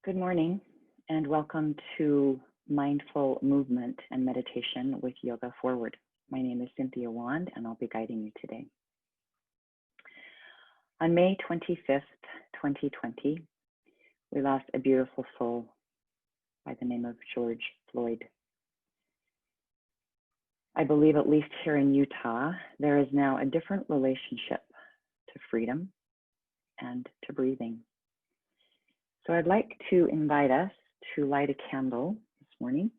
Good morning and welcome to Mindful Movement and Meditation with Yoga Forward. My name is Cynthia and I'll be guiding you today. On May 25th, 2020, we lost a beautiful soul by the name of George Floyd. I believe at least here in Utah, there is now a different relationship to freedom and to breathing. So I'd like to invite us to light a candle this morning.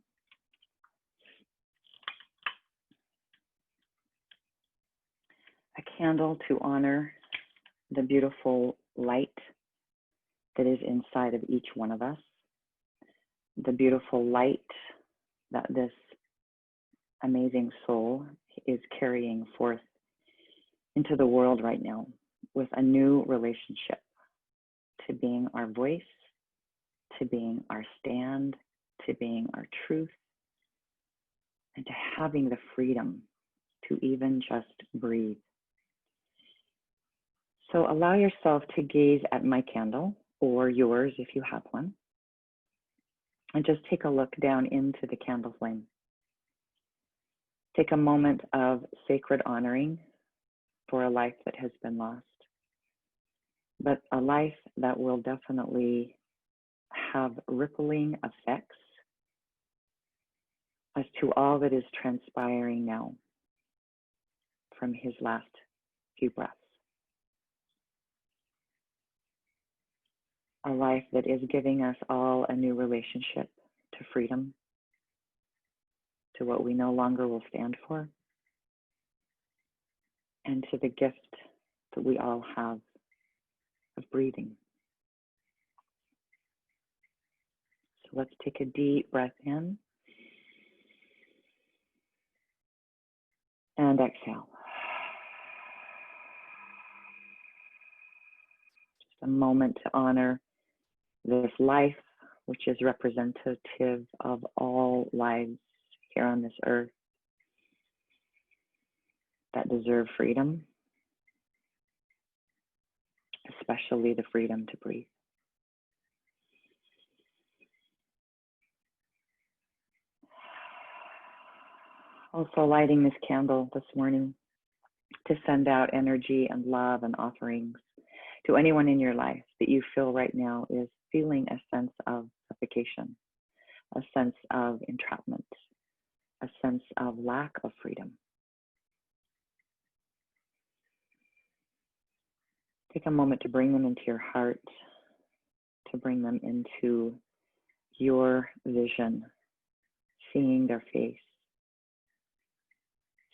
A candle to honor the beautiful light that is inside of each one of us. The beautiful light that this amazing soul is carrying forth into the world right now with a new relationship to being our voice, to being our stand, to being our truth, and to having the freedom to even just breathe. So allow yourself to gaze at my candle, or yours if you have one, and just take a look down into the candle flame. Take a moment of sacred honoring for a life that has been lost, but a life that will definitely have rippling effects as to all that is transpiring now from his last few breaths. A life that is giving us all a new relationship to freedom, to what we no longer will stand for, and to the gift that we all have of breathing. So let's take a deep breath in and exhale. Just a moment to honor this life, which is representative of all lives here on this earth that deserve freedom, especially the freedom to breathe. Also lighting this candle this morning to send out energy and love and offerings to anyone in your life that you feel right now is feeling a sense of suffocation, a sense of entrapment, a sense of lack of freedom. Take a moment to bring them into your heart, to bring them into your vision, seeing their face,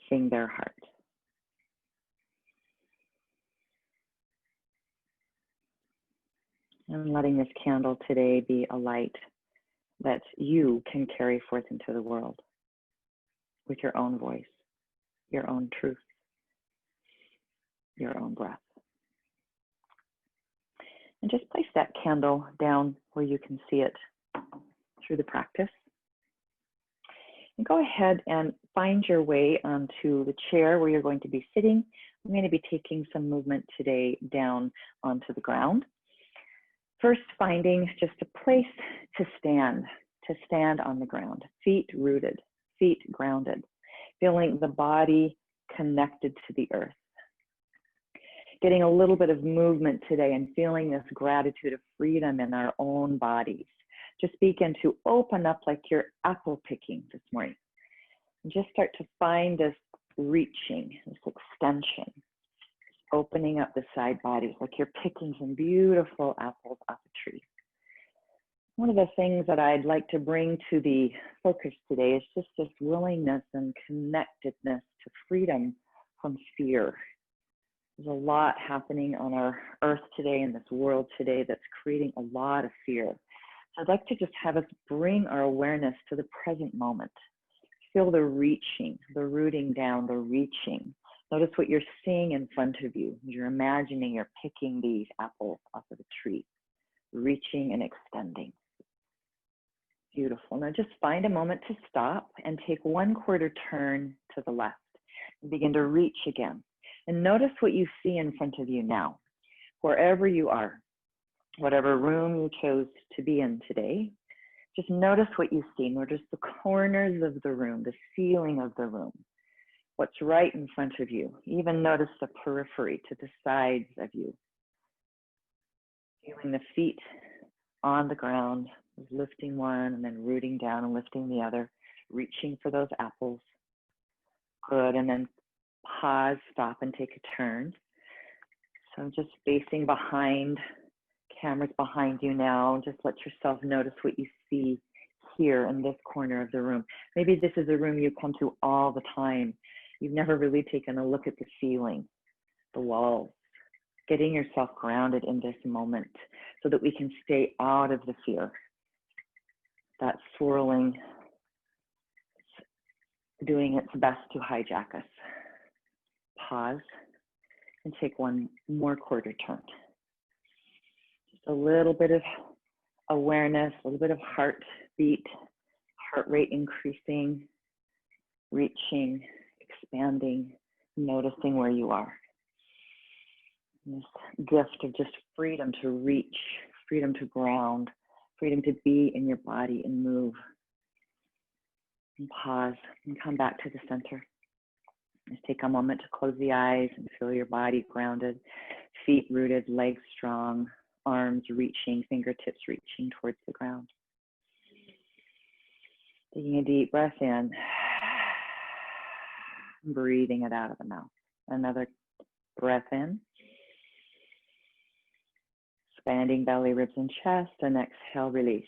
seeing their heart. And letting this candle today be a light that you can carry forth into the world with your own voice, your own truth, your own breath. And just place that candle down where you can see it through the practice. And go ahead and find your way onto the chair where you're going to be sitting. I'm going to be taking some movement today down onto the ground. First, finding just a place to stand on the ground, feet rooted, feet grounded, feeling the body connected to the earth. Getting a little bit of movement today and feeling this gratitude of freedom in our own bodies. Just begin to open up like you're apple picking this morning. And just start to find this reaching, this extension, opening up the side bodies like you're picking some beautiful apples off a tree. One of the things that I'd like to bring to the focus today is just this willingness and connectedness to freedom from fear. There's a lot happening on our earth today, in this world today, that's creating a lot of fear. So I'd like to just have us bring our awareness to the present moment. Feel the reaching, the rooting down, the reaching. Notice what you're seeing in front of you. You're imagining you're picking these apples off of a tree, reaching and extending. Beautiful. Now just find a moment to stop and take 1/4 turn to the left and begin to reach again. And notice what you see in front of you now, wherever you are. Whatever room you chose to be in today, just notice what you see. Notice the corners of the room, the ceiling of the room, what's right in front of you. Even notice the periphery to the sides of you. Feeling the feet on the ground, lifting one and then rooting down and lifting the other, reaching for those apples. Good, and then pause, stop, and take a turn. So I'm just facing behind, camera's behind you now. Just let yourself notice what you see here in this corner of the room. Maybe this is a room you come to all the time. You've never really taken a look at the ceiling, the walls, getting yourself grounded in this moment so that we can stay out of the fear. That swirling, doing its best to hijack us. Pause and take one more quarter turn. Just a little bit of awareness, a little bit of heartbeat, heart rate increasing, reaching, expanding, noticing where you are. This gift of just freedom to reach, freedom to ground, freedom to be in your body and move. And pause and come back to the center. Just take a moment to close the eyes and feel your body grounded, feet rooted, legs strong, arms reaching, fingertips reaching towards the ground. Taking a deep breath in, breathing it out of the mouth. Another breath in. Expanding belly, ribs, and chest, and exhale, release.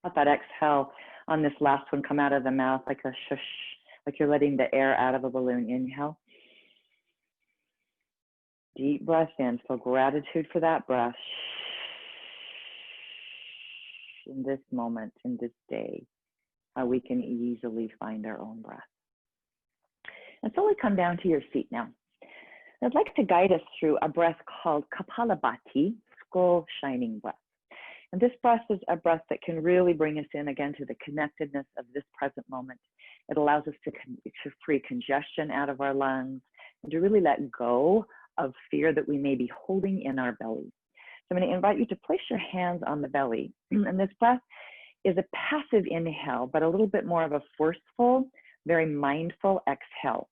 Let that exhale on this last one come out of the mouth like a shush, like you're letting the air out of a balloon. Inhale. Deep breath in. Feel gratitude for that breath. In this moment, in this day, how we can easily find our own breath. And slowly come down to your seat now. I'd like to guide us through a breath called Kapalabhati, skull shining breath. And this breath is a breath that can really bring us in again to the connectedness of this present moment. It allows us to free congestion out of our lungs and to really let go of fear that we may be holding in our belly. So I'm going to invite you to place your hands on the belly. And this breath is a passive inhale, but a little bit more of a forceful, very mindful exhale.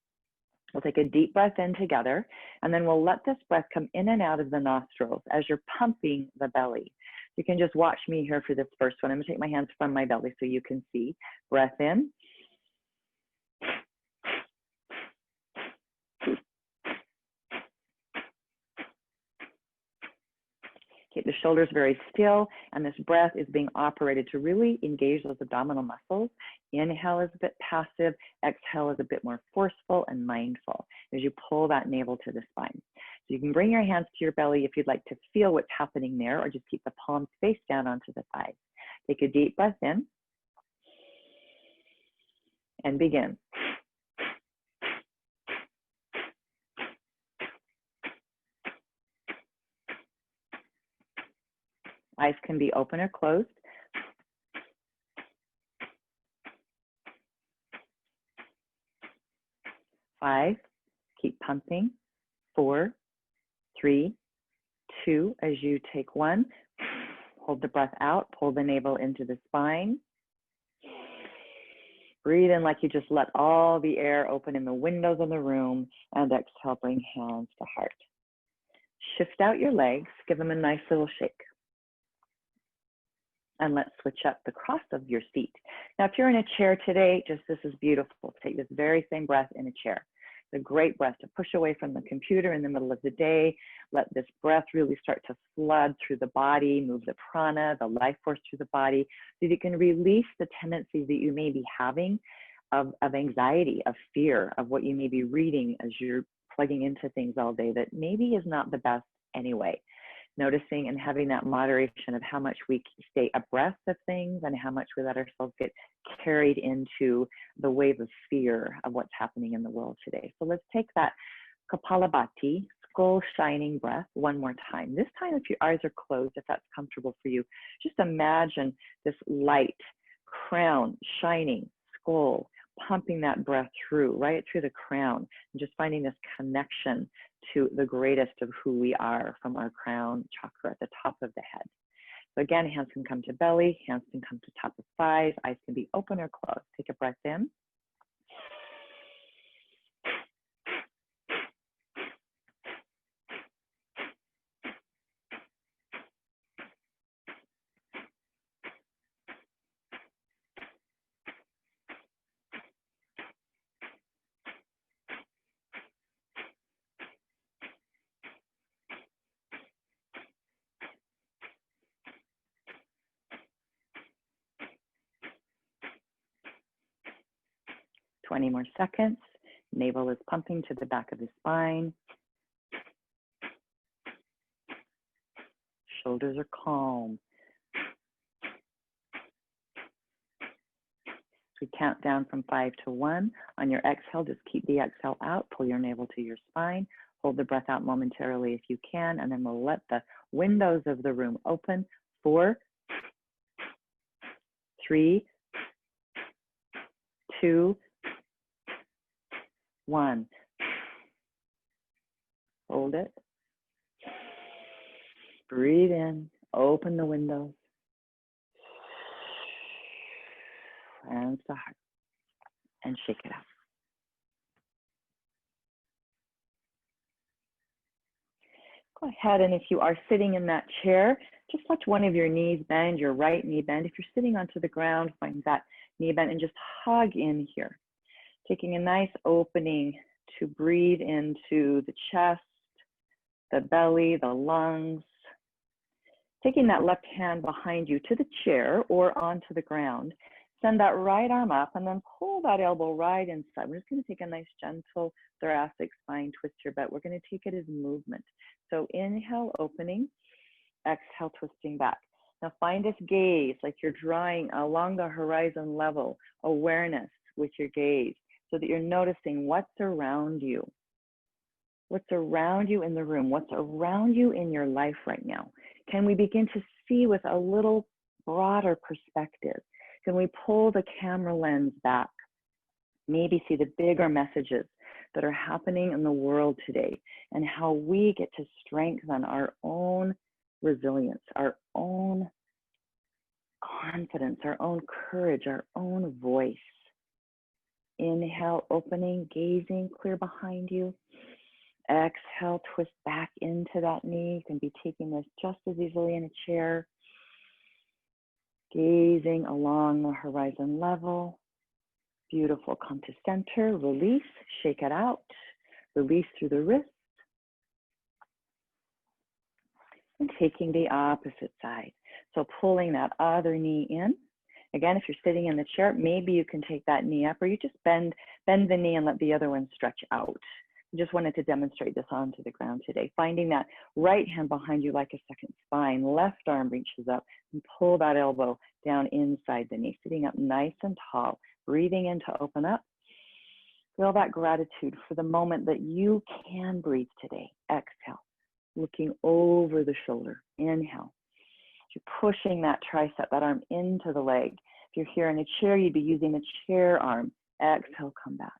We'll take a deep breath in together, and then we'll let this breath come in and out of the nostrils as you're pumping the belly. You can just watch me here for this first one. I'm going to take my hands from my belly so you can see. Breath in. Keep the shoulders very still, and this breath is being operated to really engage those abdominal muscles. Inhale is a bit passive, exhale is a bit more forceful and mindful as you pull that navel to the spine. So you can bring your hands to your belly if you'd like to feel what's happening there, or just keep the palms face down onto the thighs. Take a deep breath in and begin. Eyes can be open or closed. Five, keep pumping. 4, 3, 2, as you take one, hold the breath out, pull the navel into the spine. Breathe in like you just let all the air open in the windows of the room, and exhale, bring hands to heart. Shift out your legs, give them a nice little shake. And let's switch up the cross of your seat. Now, if you're in a chair today, this is beautiful. Take this very same breath in a chair. It's a great breath to push away from the computer in the middle of the day. Let this breath really start to flood through the body, move the prana, the life force through the body, so that you can release the tendencies that you may be having of anxiety, of fear, of what you may be reading as you're plugging into things all day that maybe is not the best anyway. Noticing and having that moderation of how much we stay abreast of things and how much we let ourselves get carried into the wave of fear of what's happening in the world today. So let's take that Kapalabhati, skull shining breath, one more time. This time, if your eyes are closed, if that's comfortable for you, just imagine this light crown, shining skull pumping that breath through, right through the crown, and just finding this connection to the greatest of who we are from our crown chakra at the top of the head. So again, hands can come to belly, hands can come to top of thighs, eyes can be open or closed. Take a breath in. 20 more seconds. Navel is pumping to the back of the spine. Shoulders are calm. We count down from 5 to 1. On your exhale, just keep the exhale out. Pull your navel to your spine. Hold the breath out momentarily if you can, and then we'll let the windows of the room open. 4, 3, 2, 1. Hold it. Breathe in. Open the windows. Hands to heart. And shake it out. Go ahead, and if you are sitting in that chair, just let one of your knees bend, your right knee bend. If you're sitting onto the ground, find that knee bend and just hug in here. Taking a nice opening to breathe into the chest, the belly, the lungs. Taking that left hand behind you to the chair or onto the ground. Send that right arm up and then pull that elbow right inside. We're just going to take a nice gentle thoracic spine twister, but we're going to take it as movement. So inhale, opening, exhale, twisting back. Now find this gaze, like you're drawing along the horizon level, awareness with your gaze, so that you're noticing what's around you. What's around you in the room, what's around you in your life right now. Can we begin to see with a little broader perspective? Can we pull the camera lens back? Maybe see the bigger messages that are happening in the world today and how we get to strengthen our own resilience, our own confidence, our own courage, our own voice. Inhale, opening, gazing, clear behind you. Exhale, twist back into that knee. You can be taking this just as easily in a chair. Gazing along the horizon level. Beautiful. Come to center, release, shake it out. Release through the wrist. And taking the opposite side. So pulling that other knee in. Again, if you're sitting in the chair, maybe you can take that knee up, or you just bend the knee and let the other one stretch out. I just wanted to demonstrate this onto the ground today. Finding that right hand behind you like a second spine, left arm reaches up and pull that elbow down inside the knee, sitting up nice and tall, breathing in to open up. Feel that gratitude for the moment that you can breathe today. Exhale, looking over the shoulder. Inhale. You're pushing that tricep, that arm into the leg. If you're here in a chair, you'd be using the chair arm. Exhale, come back.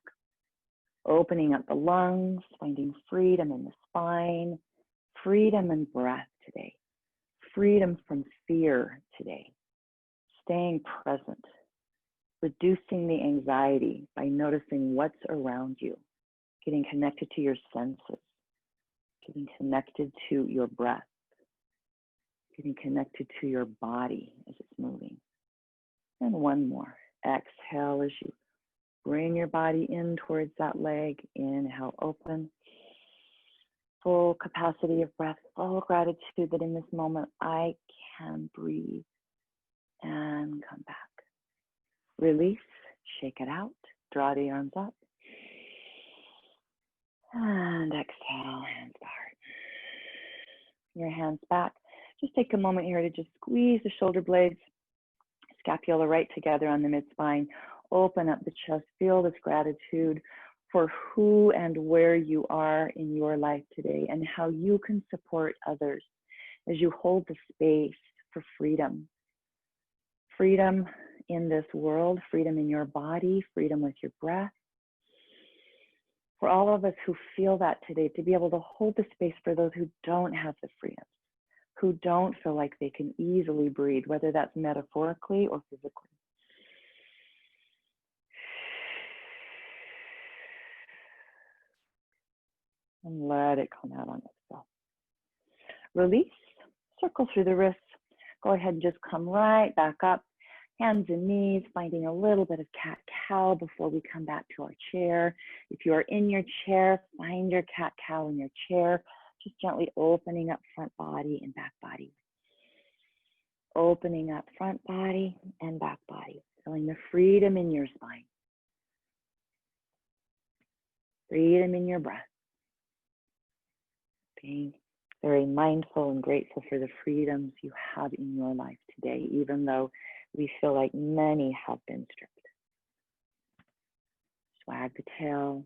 Opening up the lungs, finding freedom in the spine, freedom in breath today, freedom from fear today, staying present, reducing the anxiety by noticing what's around you, getting connected to your senses, getting connected to your breath, getting connected to your body as it's moving. And one more. Exhale as you bring your body in towards that leg. Inhale, open. Full capacity of breath, full gratitude that in this moment I can breathe and come back. Release, shake it out, draw the arms up. And exhale, hands to heart. Your hands back. Just take a moment here to just squeeze the shoulder blades, scapula right together on the mid-spine. Open up the chest, feel this gratitude for who and where you are in your life today and how you can support others as you hold the space for freedom. Freedom in this world, freedom in your body, freedom with your breath. For all of us who feel that today, to be able to hold the space for those who don't have the freedom, who don't feel like they can easily breathe, whether that's metaphorically or physically. And let it come out on itself. Release, circle through the wrists. Go ahead and just come right back up. Hands and knees, finding a little bit of cat-cow before we come back to our chair. If you are in your chair, find your cat-cow in your chair. Just gently opening up front body and back body. Opening up front body and back body. Feeling the freedom in your spine. Freedom in your breath. Being very mindful and grateful for the freedoms you have in your life today, even though we feel like many have been stripped. Swag the tail.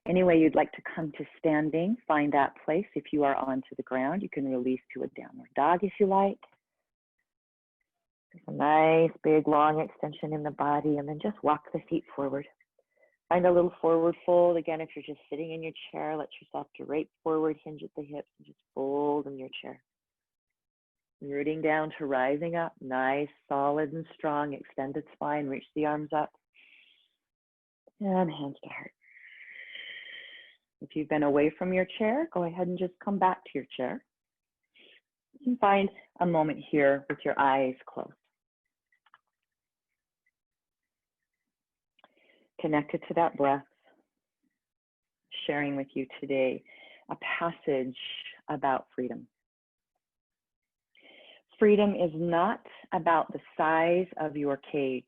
Any way you'd like to come to standing, find that place. If you are onto the ground, you can release to a downward dog if you like. There's a nice, big, long extension in the body, and then just walk the feet forward. Find a little forward fold. Again, if you're just sitting in your chair, let yourself drape forward, hinge at the hips, and just fold in your chair. Rooting down to rising up, nice, solid and strong, extended spine, reach the arms up, and hands to heart. If you've been away from your chair, go ahead and just come back to your chair. You can find a moment here with your eyes closed. Connected to that breath, sharing with you today a passage about freedom. Freedom is not about the size of your cage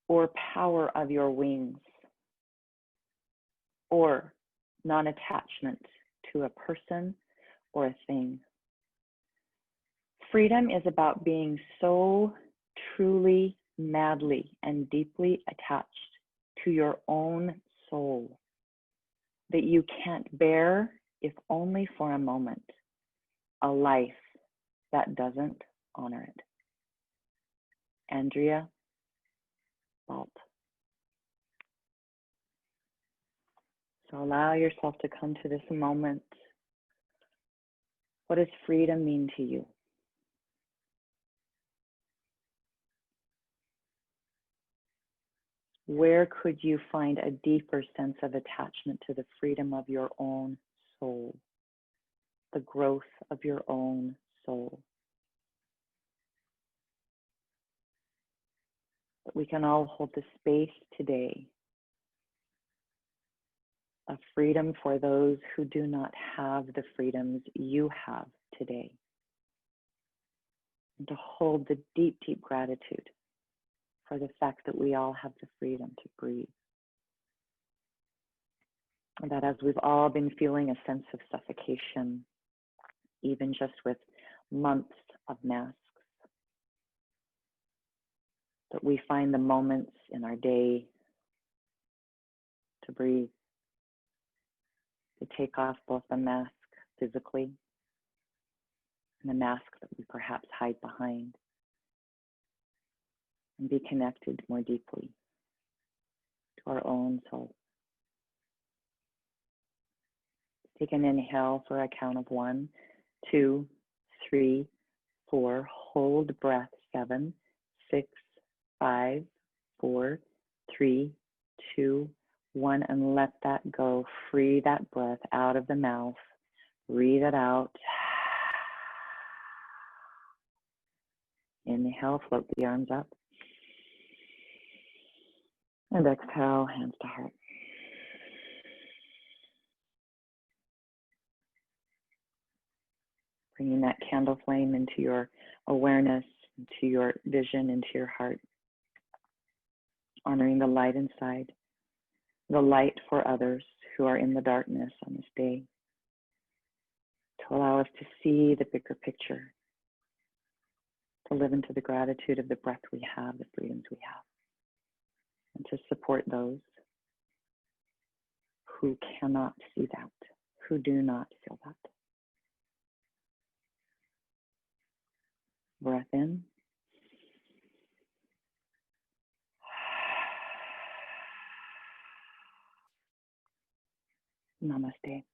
or power of your wings or non-attachment to a person or a thing. Freedom is about being so truly, madly, and deeply attached to your own soul that you can't bear, if only for a moment, a life that doesn't honor it. Andrea Balt. So allow yourself to come to this moment. What does freedom mean to you? Where could you find a deeper sense of attachment to the freedom of your own soul, the growth of your own soul? That we can all hold the space today of freedom for those who do not have the freedoms you have today. And to hold the deep, deep gratitude for the fact that we all have the freedom to breathe. And that as we've all been feeling a sense of suffocation, even just with months of masks, that we find the moments in our day to breathe, to take off both the mask physically and the mask that we perhaps hide behind, and be connected more deeply to our own soul. Take an inhale for a count of 1, 2, 3, 4. Hold breath. 7, 6, 5, 4, 3, 2, 1, and let that go. Free that breath out of the mouth. Breathe it out. Inhale, float the arms up. And exhale, hands to heart. Bringing that candle flame into your awareness, into your vision, into your heart. Honoring the light inside, the light for others who are in the darkness on this day. To allow us to see the bigger picture. To live into the gratitude of the breath we have, the freedoms we have. And to support those who cannot see that, who do not feel that. Breath in. Namaste.